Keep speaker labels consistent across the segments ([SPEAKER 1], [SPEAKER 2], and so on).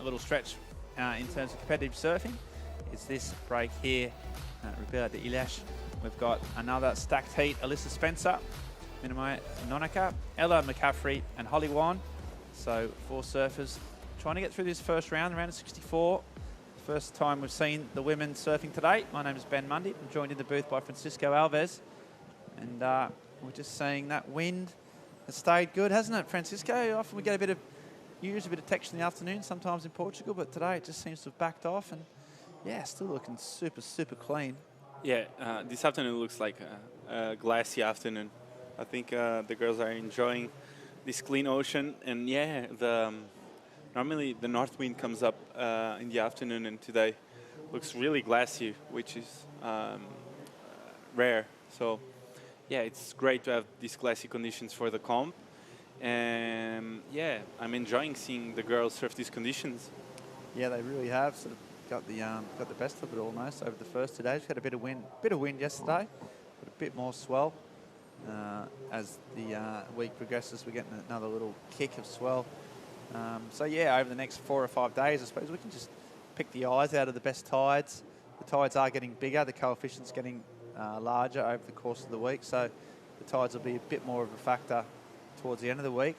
[SPEAKER 1] A little stretch in terms of competitive surfing is this break here at Ribeira de Ilhas. We've got another stacked heat, Alyssa Spencer, Minamai Nonaka, Ella McCaffrey and Holly Wan. So 4 surfers trying to get through this first round, round of 64. First time we've seen the women surfing today. My name is Ben Mundy. I'm joined in the booth by Francisco Alves. And we're just seeing that wind has stayed good, hasn't it, Francisco? Often we get a bit of texture in the afternoon, sometimes in Portugal, but today it just seems to have backed off and, yeah, still looking super, super clean.
[SPEAKER 2] Yeah, this afternoon looks like a glassy afternoon. I think the girls are enjoying this clean ocean, and yeah, normally the north wind comes up in the afternoon, and today looks really glassy, which is rare. So yeah, it's great to have these glassy conditions for the comp, and yeah, I'm enjoying seeing the girls surf these conditions.
[SPEAKER 1] Yeah, they really have sort of got the best of it almost over the first 2 days. We had a bit of wind yesterday, but a bit more swell. As the week progresses, we're getting another little kick of swell. So yeah, over the next 4 or 5 days, I suppose we can just pick the eyes out of the best tides. The tides are getting bigger, the coefficient's getting larger over the course of the week, so the tides will be a bit more of a factor towards the end of the week,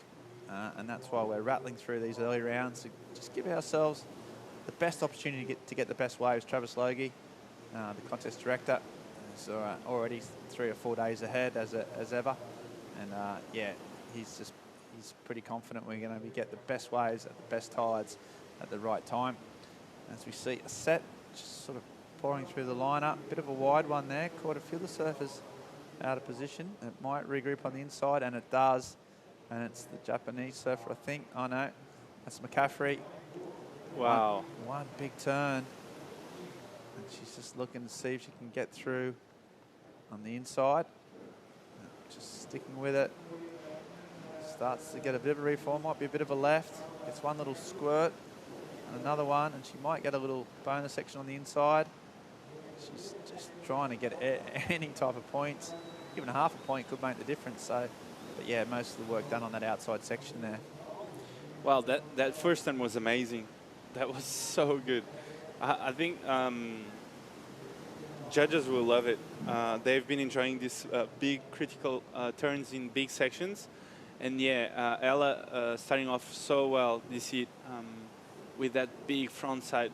[SPEAKER 1] and that's why we're rattling through these early rounds to just give ourselves the best opportunity to get the best waves. Travis Logie, the contest director, is already 3 or 4 days ahead as ever, and yeah, he's pretty confident we're going to get the best waves at the best tides at the right time. As we see a set just sort of pouring through the lineup, bit of a wide one there, caught a few of the surfers out of position. It might regroup on the inside, and it does, and it's the Japanese surfer, I think. Oh no, that's McCaffrey.
[SPEAKER 2] Wow.
[SPEAKER 1] One big turn. And she's just looking to see if she can get through on the inside. Just sticking with it. Starts to get a bit of a reform, might be a bit of a left. Gets one little squirt and another one, and she might get a little bonus section on the inside. She's just trying to get any type of points. Even a half a point could make the difference. So, but yeah, most of the work done on that outside section there.
[SPEAKER 2] Well, that first turn was amazing. That was so good. I think judges will love it. They've been enjoying these big critical turns in big sections. And yeah, Ella starting off so well this heat with that big frontside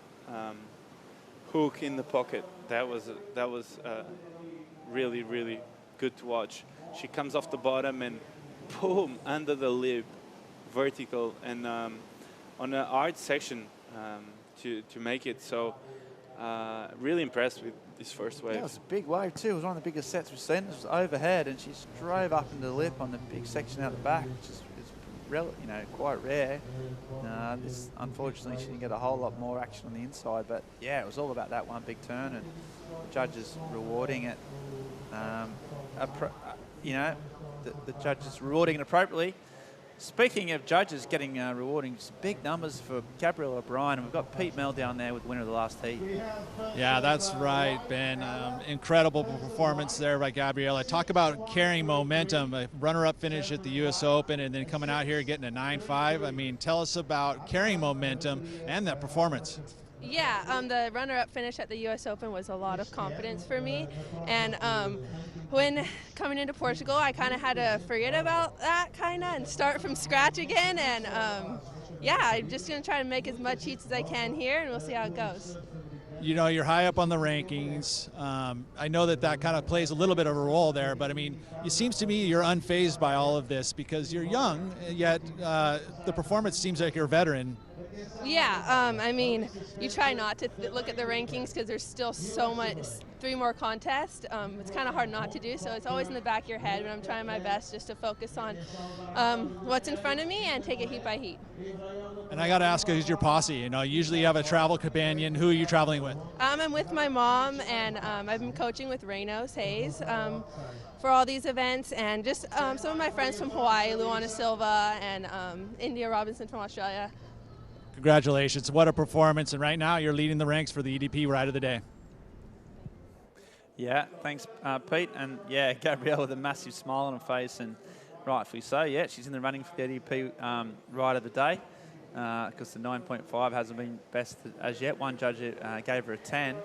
[SPEAKER 2] hook in the pocket. That was really, really good to watch. She comes off the bottom and boom, under the lip, vertical, and on a hard section to make it. So really impressed with this first wave.
[SPEAKER 1] Yeah, it was a big wave too. It was one of the biggest sets we've seen. It was overhead, and she drove up into the lip on the big section out the back, which is quite rare. This, unfortunately, she didn't get a whole lot more action on the inside, but yeah, it was all about that one big turn, and the judges rewarding it. The judges rewarding it appropriately. Speaking of judges getting rewarding, some big numbers for Gabrielle O'Brien, and we've got Pete Mell down there with the winner of the last heat.
[SPEAKER 3] Yeah, that's right, Ben. Incredible performance there by Gabriella. Talk about carrying momentum, a runner-up finish at the US Open, and then coming out here getting a 9.5. I mean, tell us about carrying momentum and that performance.
[SPEAKER 4] Yeah, the runner-up finish at the U.S. Open was a lot of confidence for me, and when coming into Portugal, I kind of had to forget about that and start from scratch again, and yeah, I'm just going to try to make as much heats as I can here, and we'll see how it goes.
[SPEAKER 3] You know, you're high up on the rankings. I know that kind of plays a little bit of a role there, but I mean, it seems to me you're unfazed by all of this because you're young, yet the performance seems like you're a veteran.
[SPEAKER 4] Yeah, I mean, you try not to look at the rankings because there's still so much, 3 more contests. It's kind of hard not to do, so it's always in the back of your head, but I'm trying my best just to focus on what's in front of me and take it heat by heat.
[SPEAKER 3] And I got to ask, who's your posse? You know, usually you have a travel companion. Who are you traveling with?
[SPEAKER 4] I'm with my mom, and I've been coaching with Reynos Hayes for all these events, and just some of my friends from Hawaii, Luana Silva, and India Robinson from Australia.
[SPEAKER 3] Congratulations. What a performance. And right now you're leading the ranks for the EDP Ride of the Day.
[SPEAKER 1] Yeah, thanks, Pete. And yeah, Gabrielle with a massive smile on her face, and rightfully so. Yeah, she's in the running for the EDP Ride of the Day. because the 9.5 hasn't been best as yet. One judge gave her a 10.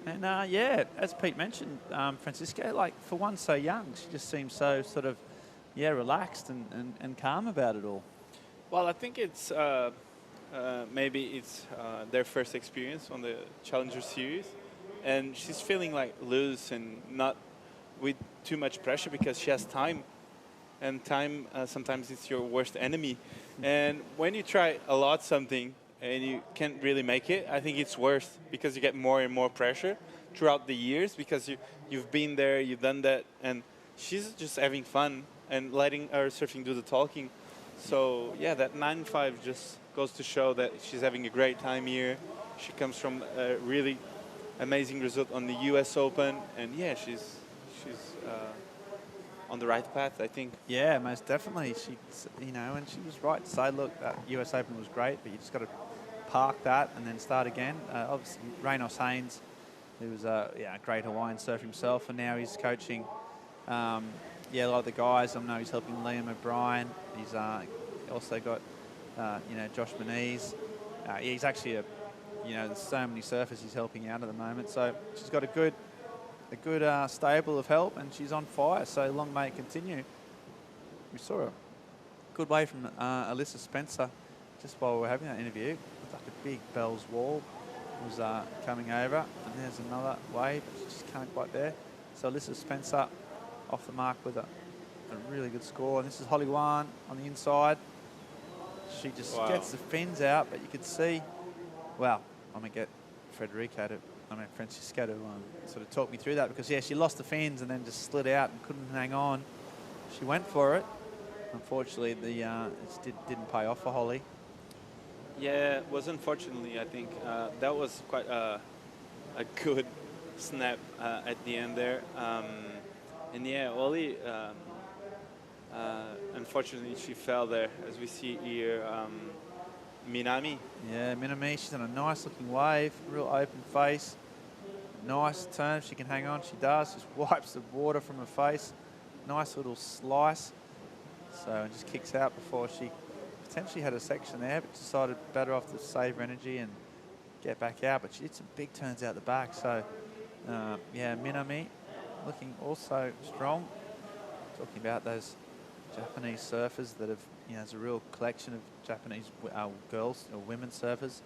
[SPEAKER 1] And yeah, as Pete mentioned, Francisco, like for one so young, she just seems so sort of, relaxed and calm about it all.
[SPEAKER 2] Well, I think it's maybe it's their first experience on the Challenger series, and she's feeling like loose and not with too much pressure because she has time, and time sometimes it's your worst enemy. And when you try a lot something and you can't really make it, I think it's worse because you get more and more pressure throughout the years because you've been there, you've done that, and she's just having fun and letting her surfing do the talking. So yeah, that 9.5 just goes to show that she's having a great time here. She comes from a really amazing result on the US Open, and yeah, she's on the right path, I think.
[SPEAKER 1] Yeah, most definitely. She, and she was right to say, look, that US Open was great, but you just got to park that and then start again. Obviously, Reynos Haynes, who was a great Hawaiian surfer himself, and now he's coaching. A lot of the guys. I know he's helping Liam O'Brien. He's also got, Josh Moniz. He's actually there's so many surfers he's helping out at the moment. So she's got a good stable of help, and she's on fire. So long may it continue. We saw a good wave from Alyssa Spencer just while we were having that interview. It looked like a big Bell's wall was coming over, and there's another wave. She just can't quite there. So Alyssa Spencer off the mark with a really good score. And this is Haleiwa on the inside. She just gets the fins out, but you could see, I'm going to get Francisco to sort of talk me through that because, she lost the fins and then just slid out and couldn't hang on. She went for it. Unfortunately, it didn't pay off for Holly.
[SPEAKER 2] Yeah, it was unfortunately, I think. That was quite a good snap at the end there. And yeah, Holly, unfortunately, she fell there, as we see here. Minami.
[SPEAKER 1] Yeah, Minami, she's on a nice looking wave, real open face. Nice turn, if she can hang on, she does. Just wipes the water from her face. Nice little slice. So just kicks out before she potentially had a section there, but decided better off to save her energy and get back out. But she did some big turns out the back. So Minami looking also strong. Talking about those Japanese surfers that have, there's a real collection of Japanese girls or women surfers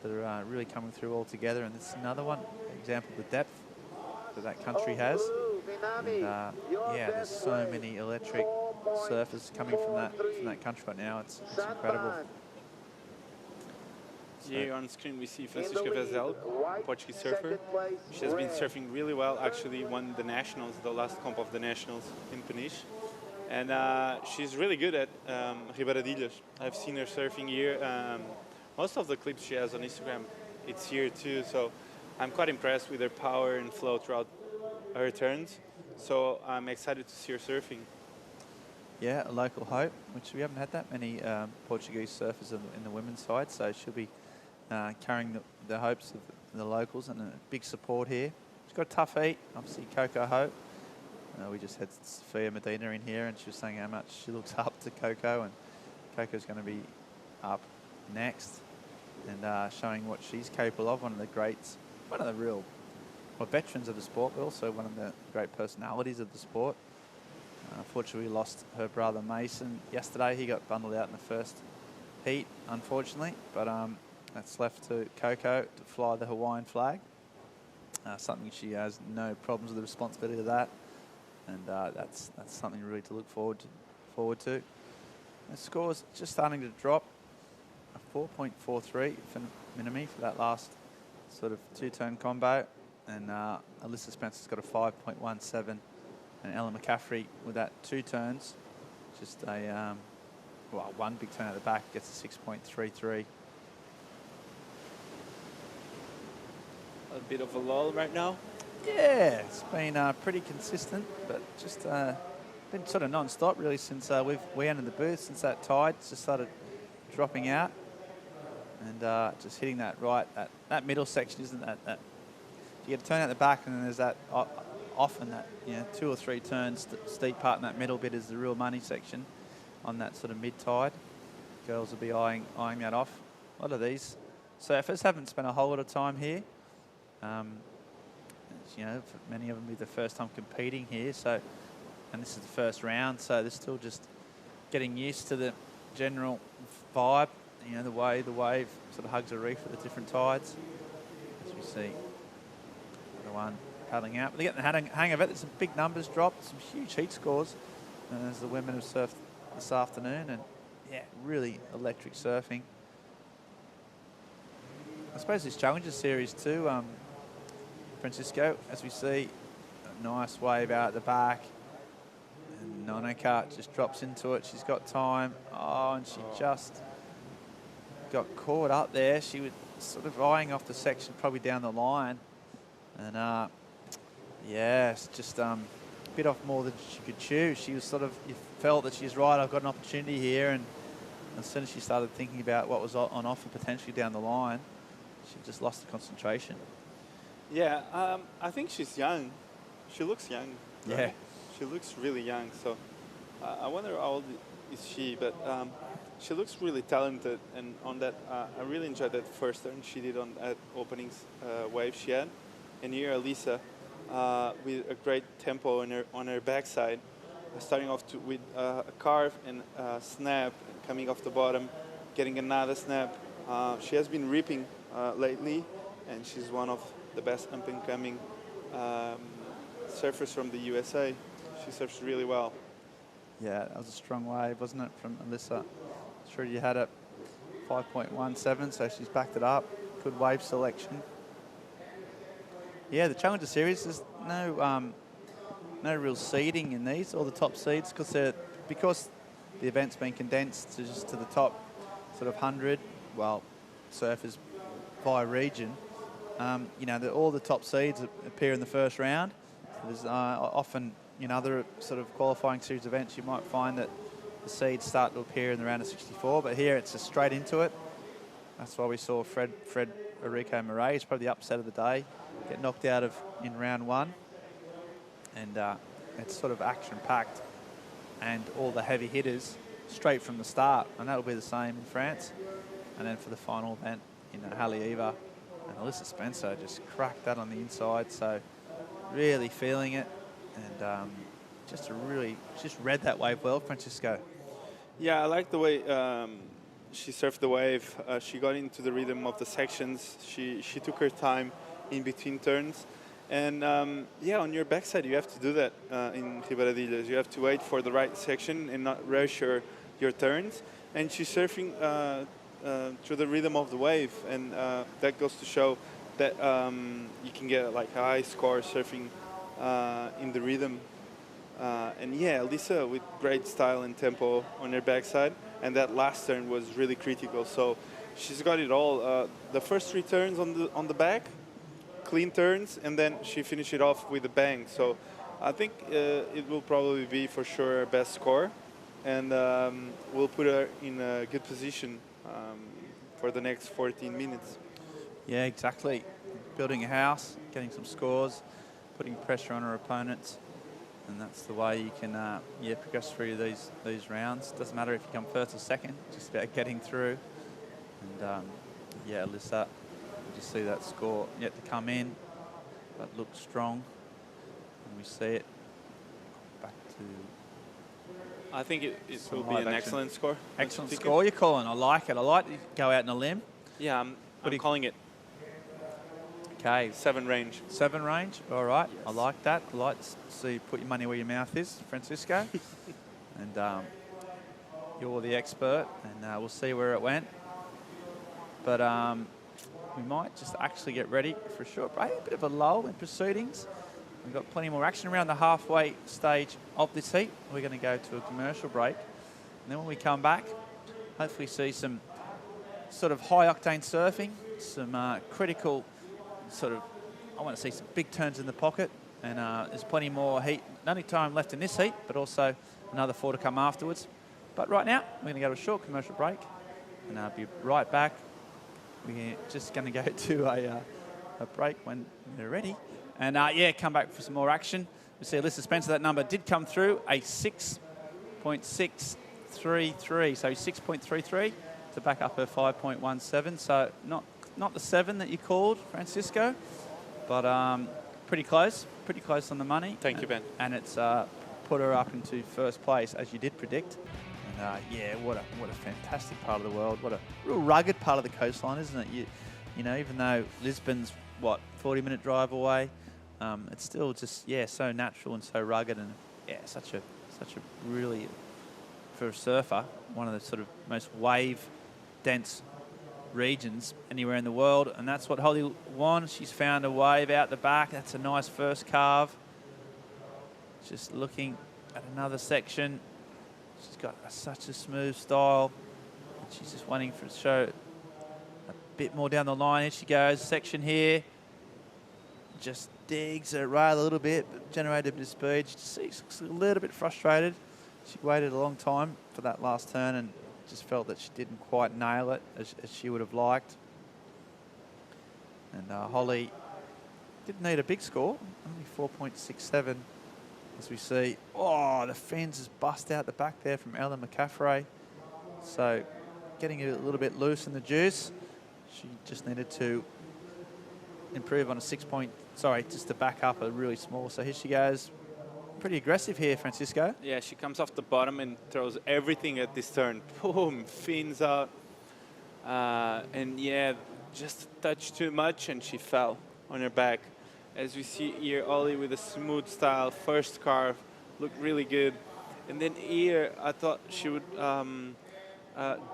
[SPEAKER 1] that are really coming through all together. And this is another one, example of the depth that country has. And there's so many electric surfers coming from that country right now. It's incredible.
[SPEAKER 2] Here on screen we see Francisca Vezzel, Portuguese surfer. She has been surfing really well, actually won the Nationals, the last comp of the Nationals in Peniche. And she's really good at Ribeiradilhas. I've seen her surfing here. Most of the clips she has on Instagram, it's here too. So I'm quite impressed with her power and flow throughout her turns. So I'm excited to see her surfing.
[SPEAKER 1] Yeah, a local hope, which we haven't had that many Portuguese surfers in the women's side. So she'll be carrying the hopes of the locals, and a big support here. She's got a tough heat. Obviously, Coco Hope. We just had Sophia Medina in here, and she was saying how much she looks up to Coco, and Coco's going to be up next and showing what she's capable of. One of the greats, one of the real veterans of the sport, but also one of the great personalities of the sport. Unfortunately, we lost her brother Mason yesterday. He got bundled out in the first heat, unfortunately, but that's left to Coco to fly the Hawaiian flag. Something she has no problems with the responsibility of that. And that's something really to look forward to. The score's just starting to drop. A 4.43 for Minami for that last sort of two-turn combo, and Alyssa Spencer's got a 5.17, and Ella McCaffrey with that two turns, just a one big turn at the back gets a 6.33.
[SPEAKER 2] A bit of a lull right now.
[SPEAKER 1] Yeah, it's been pretty consistent, but just been sort of non-stop really since we entered the booth, since that tide just started dropping out, and just hitting that right, that middle section, isn't that you get a turn out the back, and then there's that often that 2 or 3 turns steep part in that middle bit is the real money section on that sort of mid-tide. girls will be eyeing that off. A lot of these surfers haven't spent a whole lot of time here. You know, for many of them be the first time competing here. So, and this is the first round, so they're still just getting used to the general vibe. You know, the way the wave sort of hugs a reef at the different tides. As we see, the one paddling out. But they're getting the hang of it. There's some big numbers dropped, some huge heat scores. And as the women have surfed this afternoon, and yeah, really electric surfing. I suppose this Challenger series too, Francisco, as we see, a nice wave out the back. And Nonaka just drops into it. She's got time. Oh, and she just got caught up there. She was sort of eyeing off the section probably down the line. And yeah, it's just bit off more than she could chew. She was sort of, you felt that she's right, I've got an opportunity here. And as soon as she started thinking about what was on offer potentially down the line, she just lost the concentration.
[SPEAKER 2] Yeah, I think she's young. She looks young. Right?
[SPEAKER 1] Yeah.
[SPEAKER 2] She looks really young. So I wonder how old is she, but she looks really talented. And on that, I really enjoyed that first turn she did on that opening wave she had. And here, Elisa, with a great tempo on her backside, starting off with a carve and a snap, coming off the bottom, getting another snap. She has been ripping lately, and she's one of the best up-and-coming surfers from the USA. She surfs really well.
[SPEAKER 1] Yeah, that was a strong wave, wasn't it, from Alyssa? Sure, you had it 5.17, so she's backed it up. Good wave selection. Yeah, the Challenger Series, there's no real seeding in these, all the top seeds, because the event's been condensed to just to the top sort of 100, well, surfers by region. You know, all the top seeds appear in the first round. So there's often in other sort of qualifying series events, you might find that the seeds start to appear in the round of 64, but here it's just straight into it. That's why we saw Fred Enrico Murray, is probably the upset of the day, get knocked out in round one. And it's sort of action-packed, and all the heavy hitters straight from the start, and that'll be the same in France. And then for the final event in Haleiwa, and Alyssa Spencer just cracked that on the inside, so really feeling it, and just read that wave well, Francisco.
[SPEAKER 2] Yeah, I like the way she surfed the wave. She got into the rhythm of the sections. She took her time in between turns. And yeah, on your backside, you have to do that in Quebradillas. You have to wait for the right section and not rush your turns. And she's surfing through the rhythm of the wave. And that goes to show that you can get like a high score surfing in the rhythm. And yeah, Lisa with great style and tempo on her backside. And that last turn was really critical. So she's got it all. The first three turns on the back, clean turns, and then she finished it off with a bang. So I think it will probably be for sure her best score, and we'll put her in a good position for the next 14 minutes.
[SPEAKER 1] Yeah, exactly. Building a house, getting some scores, putting pressure on her opponents, and that's the way you can progress through these rounds. Doesn't matter if you come first or second, just about getting through. And yeah, Alyssa, just see that score yet to come in, but looks strong, and we see it back to.
[SPEAKER 2] I think it will be an excellent score.
[SPEAKER 1] Excellent score you're calling. I like it. I like to go out on a limb.
[SPEAKER 2] Yeah, I'm calling it.
[SPEAKER 1] Okay.
[SPEAKER 2] 7 range.
[SPEAKER 1] 7 range. All right.
[SPEAKER 2] Yes.
[SPEAKER 1] I like that. I like to see put your money where your mouth is, Francisco. And you're the expert, and we'll see where it went. But we might just actually get ready for a short break. A bit of a lull in proceedings. We've got plenty more action around the halfway stage of this heat. We're going to go to a commercial break. And then when we come back, hopefully see some sort of high-octane surfing, some critical sort of, I want to see some big turns in the pocket. And there's plenty more heat, not only time left in this heat, but also another 4 to come afterwards. But right now, we're going to go to a short commercial break. And I'll be right back. We're just going to go to a break when they're ready. And yeah, come back for some more action. We see Alyssa Spencer, that number did come through, a 6.63 6.33, so 6.33 to back up her 5.17. So not the 7 that you called, Francisco, but pretty close on the money.
[SPEAKER 2] Thank you, Ben.
[SPEAKER 1] And it's put her up into first place, as you did predict. And yeah, what a fantastic part of the world. What a real rugged part of the coastline, isn't it? You know, even though Lisbon's, 40-minute drive away, it's still just, so natural and so rugged, and such a really, for a surfer, one of the sort of most wave-dense regions anywhere in the world. And that's what Holly won. She's found a wave out the back. That's a nice first carve. Just looking at another section. She's got such a smooth style. She's just wanting to show a bit more down the line. Here she goes, section here. Just digs her rail a little bit, but generated a bit of speed. She looks a little bit frustrated. She waited a long time for that last turn and just felt that she didn't quite nail it as she would have liked. And Holly didn't need a big score, only 4.67. As we see, the fence is bust out the back there from Ella McCaffrey. So getting a little bit loose in the juice. She just needed to improve on a just to back up a really small. So here she goes. Pretty aggressive here, Francisco.
[SPEAKER 2] Yeah, she comes off the bottom and throws everything at this turn. Boom, fins out. And yeah, just a touch too much and she fell on her back. As we see here, Ollie with a smooth style, first carve, looked really good. And then here, I thought she would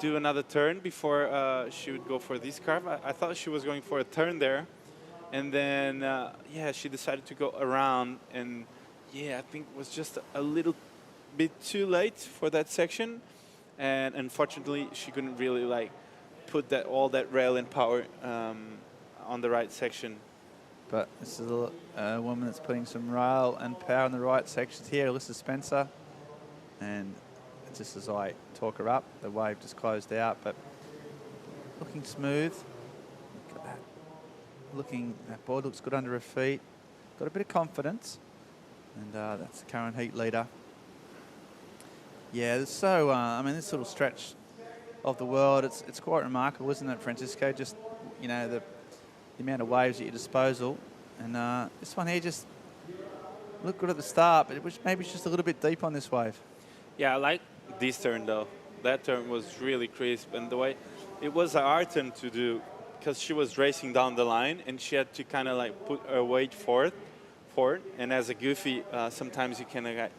[SPEAKER 2] do another turn before she would go for this carve. I thought she was going for a turn there. And then, she decided to go around. And I think it was just a little bit too late for that section. And unfortunately, she couldn't really put all that rail and power on the right section.
[SPEAKER 1] But this is a woman that's putting some rail and power in the right sections here, Alyssa Spencer. And just as I talk her up, the wave just closed out, but looking smooth. Look at that. That board looks good under her feet. Got a bit of confidence. And that's the current heat leader. Yeah, so, this little stretch of the world, it's quite remarkable, isn't it, Francisco? Just, the amount of waves at your disposal. And this one here just looked good at the start, but maybe it's just a little bit deep on this wave.
[SPEAKER 2] Yeah, I like this turn though. That turn was really crisp, and the way it was a hard turn to do because she was racing down the line and she had to kind of put her weight forward. And as a goofy, sometimes you can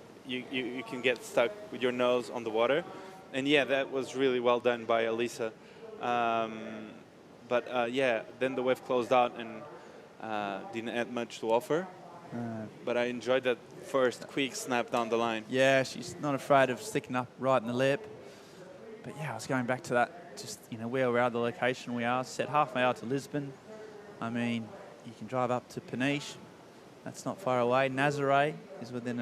[SPEAKER 2] get stuck with your nose on the water. And yeah, that was really well done by Alyssa. But then the wave closed out and didn't add much to offer. But I enjoyed that first quick snap down the line.
[SPEAKER 1] Yeah, she's not afraid of sticking up right in the lip. But yeah, I was going back to that, just, where we are, the location we are. Set half an hour to Lisbon. I mean, you can drive up to Peniche. That's not far away. Nazaré is within,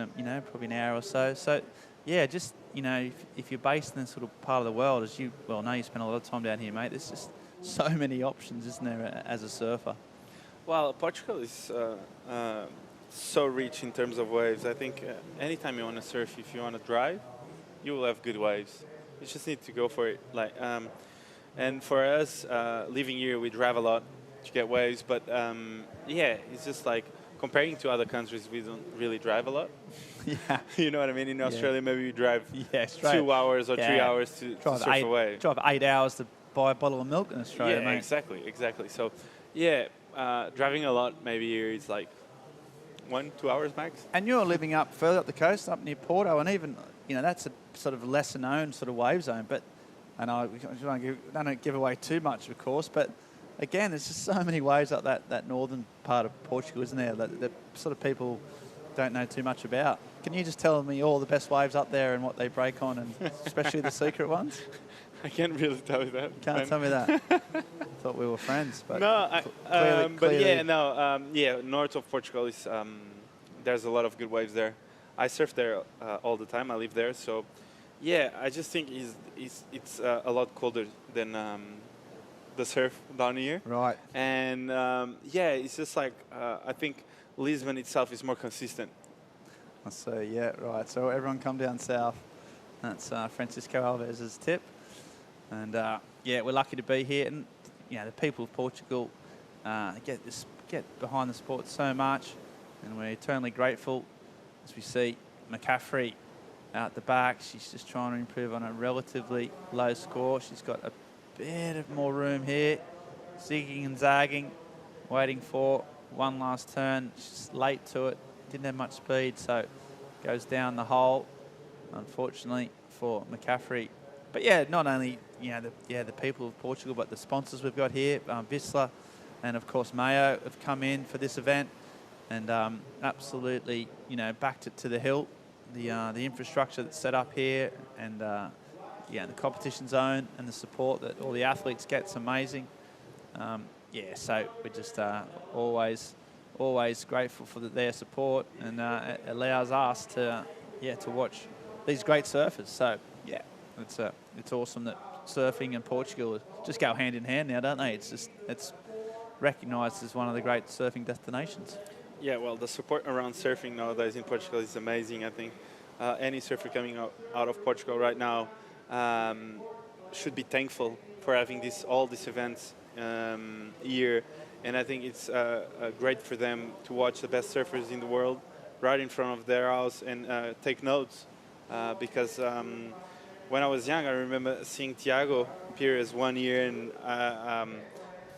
[SPEAKER 1] probably an hour or so. So, yeah, just, if you're based in this sort of part of the world, as you well know, you spend a lot of time down here, mate, there's just so many options, isn't there, as a surfer?
[SPEAKER 2] Well, Portugal is so rich in terms of waves. I think anytime you want to surf, if you want to drive, you will have good waves. You just need to go for it. And for us, living here, we drive a lot to get waves. But it's just comparing to other countries, we don't really drive a lot.
[SPEAKER 1] Yeah.
[SPEAKER 2] You know what I mean? In Australia, maybe we drive
[SPEAKER 1] straight.
[SPEAKER 2] 2 hours or 3 hours to surf a wave.
[SPEAKER 1] Drive 8 hours to buy a bottle of milk in Australia, mate.
[SPEAKER 2] Exactly. So, driving a lot maybe here is 1-2 hours max.
[SPEAKER 1] And you're living up further up the coast, up near Porto, and even, that's a sort of lesser known sort of wave zone. But, and I don't give away too much, of course, but again, there's just so many waves up that northern part of Portugal, isn't there, that sort of people don't know too much about. Can you just tell me all the best waves up there and what they break on, and especially the secret ones?
[SPEAKER 2] I can't really tell you that.
[SPEAKER 1] Can't tell me that. Thought we were friends, but
[SPEAKER 2] no.
[SPEAKER 1] clearly.
[SPEAKER 2] North of Portugal is there's a lot of good waves there. I surf there all the time. I live there, so I just think it's a lot colder than the surf down here.
[SPEAKER 1] Right.
[SPEAKER 2] And it's just I think Lisbon itself is more consistent.
[SPEAKER 1] I see. Yeah, right. So everyone come down south. That's Francisco Alves's tip. And yeah, we're lucky to be here. And the people of Portugal get behind the sport so much, and we're eternally grateful. As we see McCaffrey out the back, she's just trying to improve on a relatively low score. She's got a bit of more room here, zigging and zagging, waiting for one last turn. She's late to it, didn't have much speed, so goes down the hole, unfortunately for McCaffrey. But yeah, not only the people of Portugal, but the sponsors we've got here, Vissla, and of course MEO have come in for this event, and absolutely backed it to the hilt. The infrastructure that's set up here, and the competition zone and the support that all the athletes get is amazing. So we're just always grateful for their support, and it allows us to watch these great surfers. So yeah, it's awesome that surfing and Portugal just go hand in hand now, don't they? It's recognised as one of the great surfing destinations.
[SPEAKER 2] Yeah, well, the support around surfing nowadays in Portugal is amazing. I think any surfer coming out of Portugal right now should be thankful for having all these events here. And I think it's great for them to watch the best surfers in the world right in front of their house and take notes. Because when I was young, I remember seeing Thiago Pires 1 year, and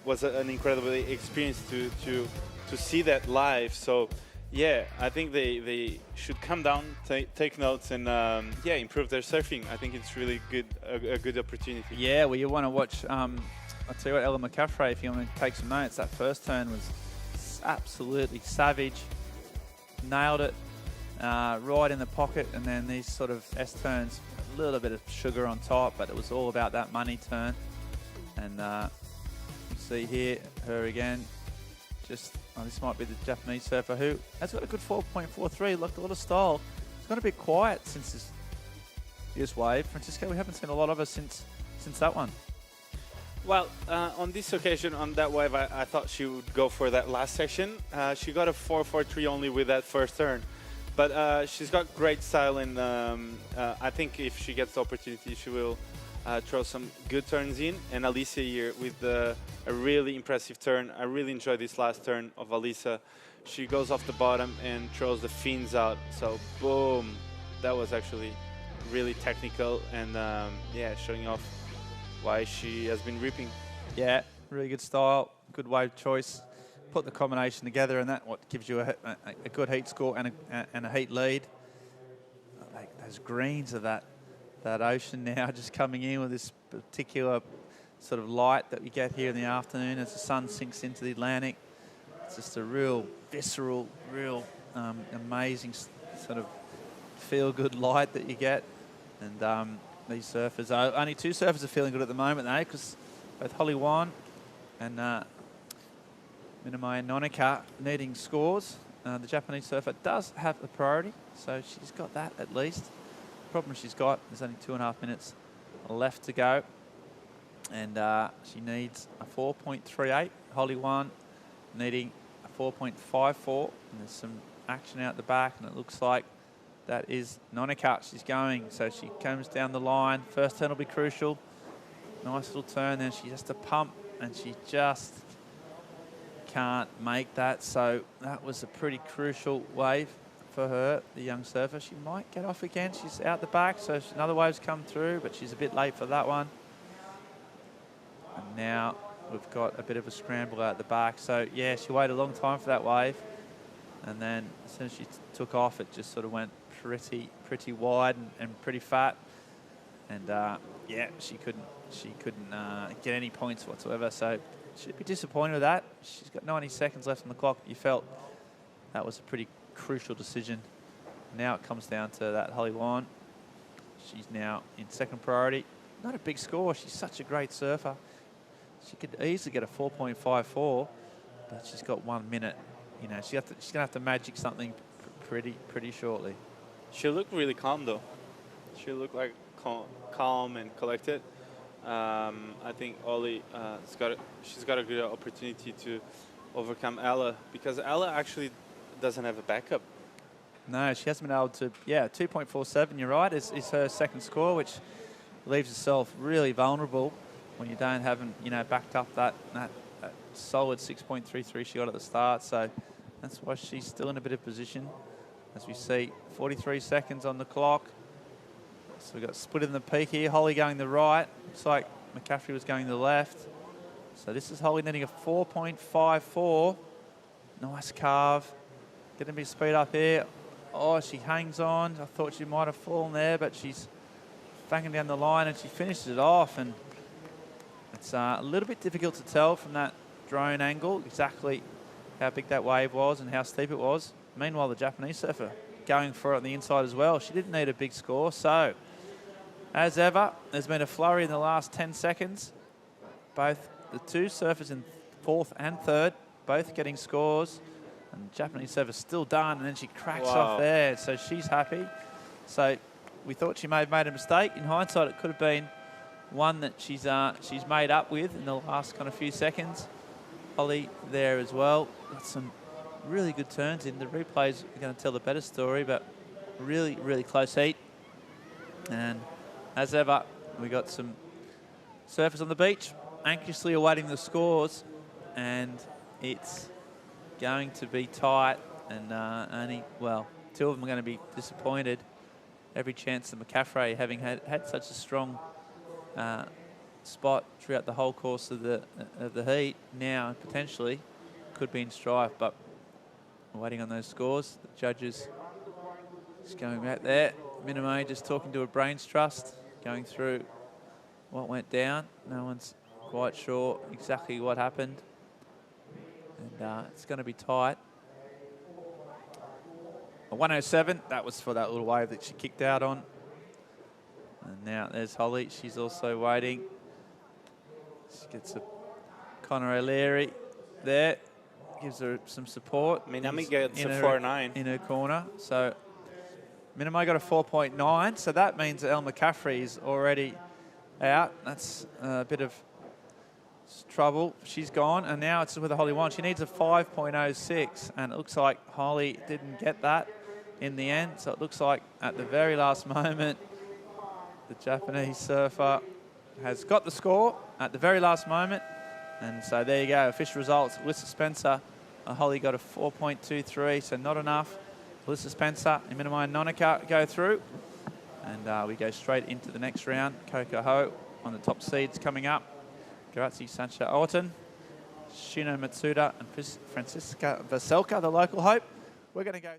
[SPEAKER 2] was an incredible experience to see that live. So yeah, I think they should come down, take notes, and improve their surfing. I think it's really a good opportunity.
[SPEAKER 1] Yeah, well, you want to watch. I'll tell you what, Ella McCaffrey, if you want to take some notes, that first turn was absolutely savage. Nailed it right in the pocket, and then these sort of S turns, a little bit of sugar on top, but it was all about that money turn. And you see here her again. This might be the Japanese surfer who has got a good 4.43, looked a lot of style. It's gone a bit quiet since this wave. Francisco, we haven't seen a lot of her since that one.
[SPEAKER 2] Well, on this occasion, on that wave, I thought she would go for that last section. She got a 4.43 only with that first turn. But she's got great style, and I think if she gets the opportunity, she will throw some good turns in. And Alicia here with a really impressive turn. I really enjoyed this last turn of Alicia. She goes off the bottom and throws the fins out. So boom, that was actually really technical, and showing off why she has been ripping.
[SPEAKER 1] Yeah, really good style, good wave choice. Put the combination together, and that what gives you a good heat score and a heat lead. Like those greens of that ocean now just coming in with this particular sort of light that we get here in the afternoon as the sun sinks into the Atlantic. It's just a real visceral, real amazing sort of feel-good light that you get. And these surfers, only two surfers are feeling good at the moment though, because both Haleiwa and Minamai Nonaka needing scores. The Japanese surfer does have the priority, so she's got that at least. The problem she's got is only 2.5 minutes left to go, and she needs a 4.38. Haleiwa needing a 4.54, and there's some action out the back, and it looks like that is Nonaka. She's going, so she comes down the line. First turn will be crucial. Nice little turn, then she has to pump, and she just can't make that. So that was a pretty crucial wave for her, the young surfer. She might get off again. She's out the back, so another wave's come through, but she's a bit late for that one. And now we've got a bit of a scramble out the back. So yeah, she waited a long time for that wave, and then as soon as she took off, it just sort of went pretty wide and pretty fat. And yeah, she couldn't get any points whatsoever. So she'd be disappointed with that. She's got 90 seconds left on the clock. You felt that was a pretty crucial decision. Now it comes down to that Haleiwa. She's now in second priority. Not a big score. She's such a great surfer. She could easily get a 4.54, but she's got 1 minute. You know, she's gonna have to magic something pretty shortly.
[SPEAKER 2] She looked really calm though. She looked like calm and collected. I think Ollie, she's got a good opportunity to overcome Ella, because Ella actually doesn't have a backup.
[SPEAKER 1] No, she hasn't been able to. Yeah, 2.47. You're right. Is her second score, which leaves herself really vulnerable when you haven't backed up that solid 6.33 she got at the start. So that's why she's still in a bit of position. As we see, 43 seconds on the clock. So we've got split in the peak here. Holly going the right. Looks like McCaffrey was going the left. So this is Holly netting a 4.54. Nice carve. Getting a bit of speed up here. Oh, she hangs on. I thought she might have fallen there, but she's banging down the line and she finishes it off. And it's a little bit difficult to tell from that drone angle exactly how big that wave was and how steep it was. Meanwhile, the Japanese surfer going for it on the inside as well. She didn't need a big score. So, as ever, there's been a flurry in the last 10 seconds. Both the two surfers in fourth and third, both getting scores. And the Japanese server still done, and then she cracks off there. So she's happy. So we thought she may have made a mistake. In hindsight, it could have been one that she's made up with in the last kind of few seconds. Holly there as well. Got some really good turns in. The replays are going to tell the better story, but really, really close heat. And as ever, we got some surfers on the beach anxiously awaiting the scores, and it's going to be tight, and only, well, two of them are going to be disappointed. Every chance that McCaffrey, having had such a strong spot throughout the whole course of the heat, now potentially could be in strife, but we're waiting on those scores. The judges just going back there. Minami just talking to a brains trust, going through what went down. No one's quite sure exactly what happened. And it's going to be tight. A 107, that was for that little wave that she kicked out on. And now there's Holly. She's also waiting. She gets a Connor O'Leary there. Gives her some support.
[SPEAKER 2] Minami gets a 4.9
[SPEAKER 1] in her corner. So Minami got a 4.9. So that means that El McCaffrey is already out. That's a bit of trouble. She's gone, and now it's with the Holly one. She needs a 5.06, and it looks like Holly didn't get that in the end. So it looks like at the very last moment, the Japanese surfer has got the score at the very last moment. And so there you go, official results. Alyssa Spencer, Holly got a 4.23, so not enough. Alyssa Spencer and Minami and Nonaka go through. And we go straight into the next round. Coco Ho on the top seeds coming up. Garazzi Sancha Orton, Shino Matsuda and Francisca Vaselka, the local hope. We're going to go...